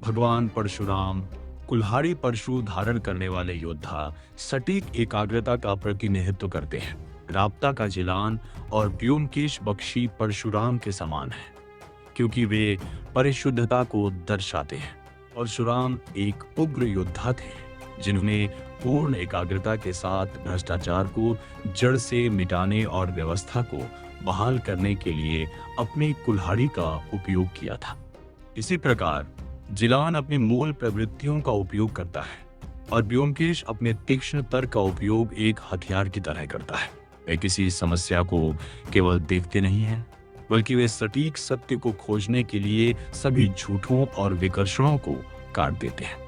भगवान परशुराम कुल्हाड़ी परशु धारण करने वाले योद्धा सटीक एकाग्रता का प्रतिनिधित्व करते हैं। राप्ता का जिलान और ब्योमकेश बख्शी परशुराम के समान है क्योंकि वे परिशुद्धता को दर्शाते हैं। परशुराम एक उग्र योद्धा थे जिन्होंने पूर्ण एकाग्रता के साथ भ्रष्टाचार को जड़ से मिटाने और व्यवस्था को बहाल करने के लिए अपनी कुल्हाड़ी का उपयोग किया था। इसी प्रकार जिलान अपनी मूल प्रवृत्तियों का उपयोग करता है और ब्योमकेश अपने तीक्ष्ण तर्क का उपयोग एक हथियार की तरह करता है। वे किसी समस्या को केवल देखते नहीं हैं, बल्कि वे सटीक सत्य को खोजने के लिए सभी झूठों और विकर्षणों को काट देते हैं।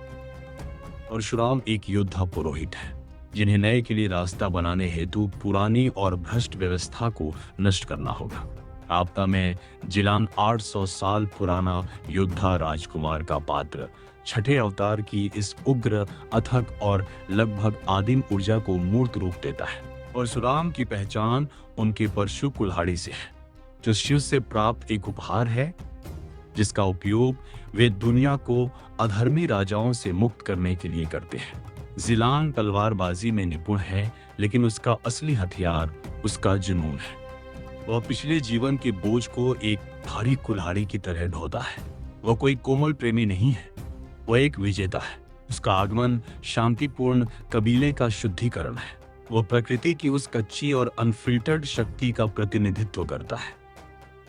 परशुराम एक योद्धा पुरोहित है जिन्हें नए के लिए रास्ता बनाने हेतु पुरानी और भ्रष्ट व्यवस्था को नष्ट करना होगा। राप्ता में जिलान 800 साल पुराना योद्धा राजकुमार का पात्र छठे अवतार की इस उग्र, अथक और लगभग आदिम ऊर्जा को मूर्त रूप देता है। परशुराम की पहचान उनके परशु कुल्हाड़ी से है, जो शिव से प्राप्त एक उपहार है जिसका उपयोग वे दुनिया को अधर्मी राजाओं से मुक्त करने के लिए करते हैं। जिलान तलवारबाजी में निपुण है, लेकिन उसका असली हथियार उसका जुनून है। वह पिछले जीवन के बोझ को एक भारी कुल्हाड़ी की तरह ढोता है। वह कोई कोमल प्रेमी नहीं है, वह एक विजेता है। उसका आगमन शांतिपूर्ण कबीले का शुद्धिकरण है। वह प्रकृति की उस कच्ची और अनफिल्टर्ड शक्ति का प्रतिनिधित्व करता है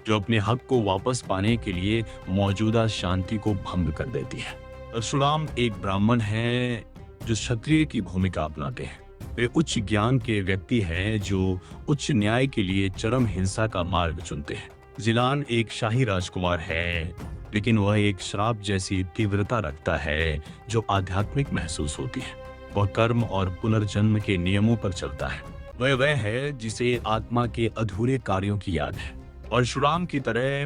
जो अपने हक को वापस पाने के लिए मौजूदा शांति को भंग कर देती है। परशुराम एक ब्राह्मण है जो क्षत्रिय की भूमिका अपनाते हैं। वे उच्च ज्ञान के व्यक्ति हैं जो उच्च न्याय के लिए चरम हिंसा का मार्ग चुनते हैं। जिलान एक शाही राजकुमार है, लेकिन वह एक श्राप जैसी तीव्रता रखता है जो आध्यात्मिक महसूस होती है। वह कर्म और पुनर्जन्म के नियमों पर चलता है। वह है जिसे आत्मा के अधूरे कार्यों की याद है। परशुराम की तरह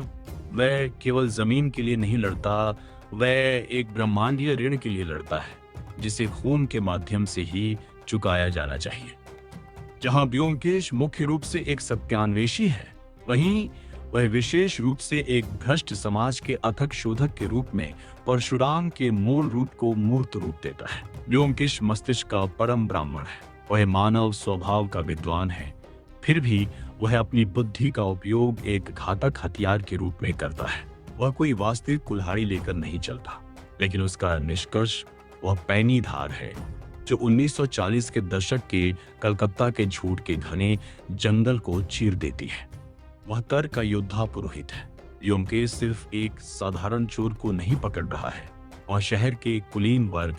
वह केवल जमीन के लिए नहीं लड़ता, वह एक ब्रह्मांडीय ऋण के लिए लड़ता है जिसे खून के माध्यम से ही चुकाया जाना चाहिए। जहां ब्योमकेश मुख्य रूप से एक सत्यान्वेषी है, वहीं वह विशेष रूप से एक भ्रष्ट समाज के अथक शोधक के रूप में परशुराम के मूल रूप को मूर्त रूप देता है। ब्योमकेश मस्तिष्क का परम ब्राह्मण है। वह मानव स्वभाव का विद्वान है, फिर भी वह अपनी बुद्धि का उपयोग एक घातक हथियार के रूप में करता है। वह कोई वास्तविक कुल्हाड़ी लेकर नहीं चलता, लेकिन उसका निष्कर्ष वह पैनी धार है जो 1940 के दशक के कलकत्ता के झूठ के घने जंगल को चीर देती है। वह तर्क का योद्धा पुरोहित है। ब्योमकेश सिर्फ एक साधारण चोर को नहीं पकड़ रहा है, वह शहर के कुलीन वर्ग,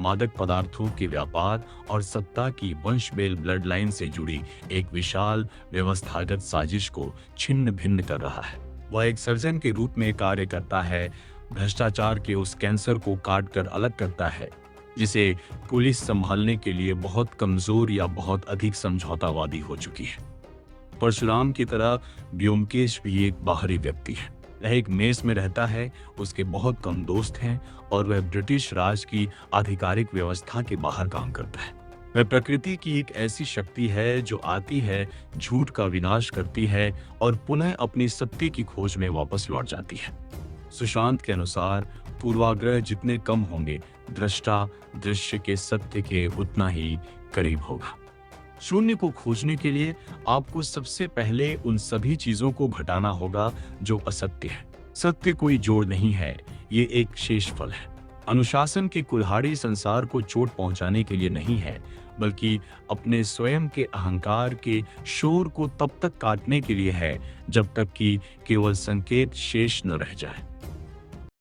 मादक पदार्थों के व्यापार और सत्ता की वंशमेल ब्लड लाइन से जुड़ी एक विशाल व्यवस्थागत साजिश को छिन्न भिन्न कर रहा है। वह एक सर्जन के रूप में कार्य करता है, भ्रष्टाचार के उस कैंसर को काट कर अलग करता है जिसे पुलिस संभालने के लिए बहुत कमजोर या बहुत अधिक समझौतावादी हो चुकी है। परशुराम की तरह ब्योमकेश भी एक बाहरी व्यक्ति है। वह एक मेस में रहता है, उसके बहुत कम दोस्त हैं और वह ब्रिटिश राज की आधिकारिक व्यवस्था के बाहर काम करता है। वह प्रकृति की एक ऐसी शक्ति है जो आती है, झूठ का विनाश करती है और पुनः अपनी सत्य की खोज में वापस लौट जाती है। सुशांत के अनुसार पूर्वाग्रह जितने कम होंगे, दृष्टा दृश्य के सत्य के उतना ही करीब होगा। शून्य को खोजने के लिए आपको सबसे पहले उन सभी चीजों को घटाना होगा जो असत्य है। सत्य कोई जोड़ नहीं है, ये एक शेषफल है। अनुशासन की कुल्हाड़ी संसार को चोट पहुंचाने के लिए नहीं है, बल्कि अपने स्वयं के अहंकार के शोर को तब तक काटने के लिए है जब तक कि केवल संकेत शेष न रह जाए।